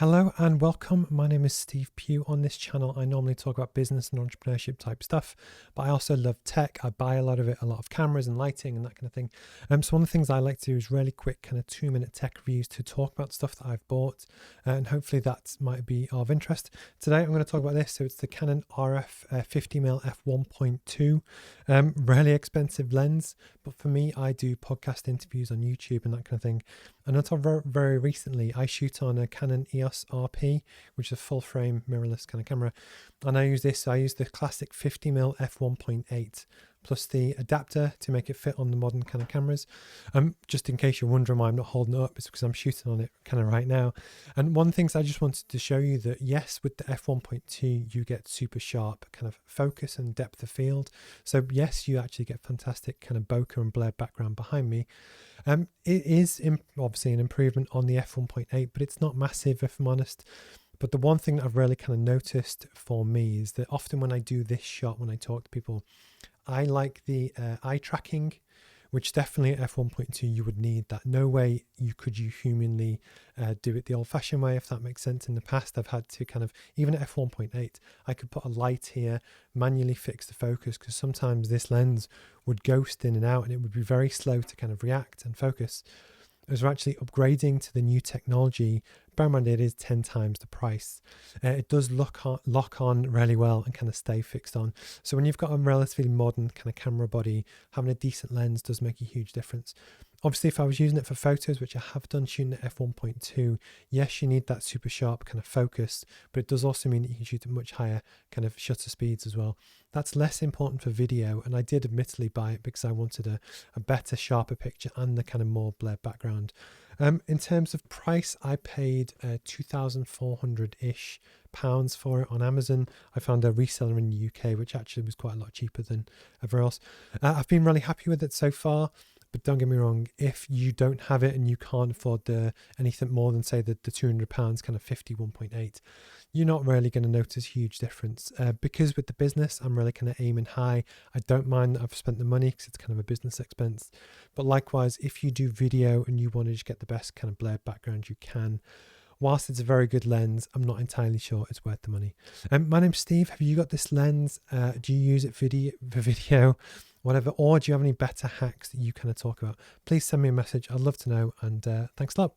Hello and welcome. My name is Steve Pugh. On this channel, I normally talk about business and entrepreneurship type stuff, but I also love tech. I buy a lot of it, a lot of cameras and lighting and that kind of thing. So one of the things I like to do is really quick kind of 2-minute tech reviews to talk about stuff that I've bought, and hopefully that might be of interest. Today, I'm going to talk about this. So it's the Canon RF 50mm f1.2, really expensive lens, but for me, I do podcast interviews on YouTube and that kind of thing. And until very recently, I shoot on a Canon EF RP, which is a full frame mirrorless kind of camera. And I use the classic 50mm f1.8 plus the adapter to make it fit on the modern kind of cameras. Just in case you're wondering why I'm not holding it up, it's because I'm shooting on it kind of right now. And one of the things I just wanted to show you that yes, with the f1.2, you get super sharp kind of focus and depth of field. So yes, you actually get fantastic kind of bokeh and blur background behind me. It is obviously an improvement on the f1.8, but it's not massive if I'm honest. But the one thing that I've really kind of noticed for me is that often when I do this shot, when I talk to people, I like the eye tracking, which definitely at f1.2 you would need that. No way you humanly do it the old-fashioned way, if that makes sense. In the past, I've had to kind of, even at f1.8, I could put a light here, manually fix the focus, because sometimes this lens would ghost in and out and it would be very slow to kind of react and focus. As we're actually upgrading to the new technology, bear in mind it is 10 times the price. It does lock on really well and kind of stay fixed on. So when you've got a relatively modern kind of camera body, having a decent lens does make a huge difference. Obviously, if I was using it for photos, which I have done shooting at f1.2, yes, you need that super sharp kind of focus, but it does also mean that you can shoot at much higher kind of shutter speeds as well. That's less important for video, and I did admittedly buy it because I wanted a better, sharper picture and the kind of more blurred background. In terms of price, I paid £2,400-ish for it on Amazon. I found a reseller in the UK, which actually was quite a lot cheaper than everywhere else. I've been really happy with it so far. But don't get me wrong, if you don't have it and you can't afford anything more than say the £200 kind of 51.8, you're not really going to notice a huge difference. Because with the business, I'm really kind of aiming high. I don't mind that I've spent the money because it's kind of a business expense. But likewise, if you do video and you want to just get the best kind of blurred background you can, whilst it's a very good lens, I'm not entirely sure it's worth the money. My name's Steve. Have you got this lens? Do you use it for video, whatever? Or do you have any better hacks that you kind of talk about? Please send me a message. I'd love to know. And thanks a lot.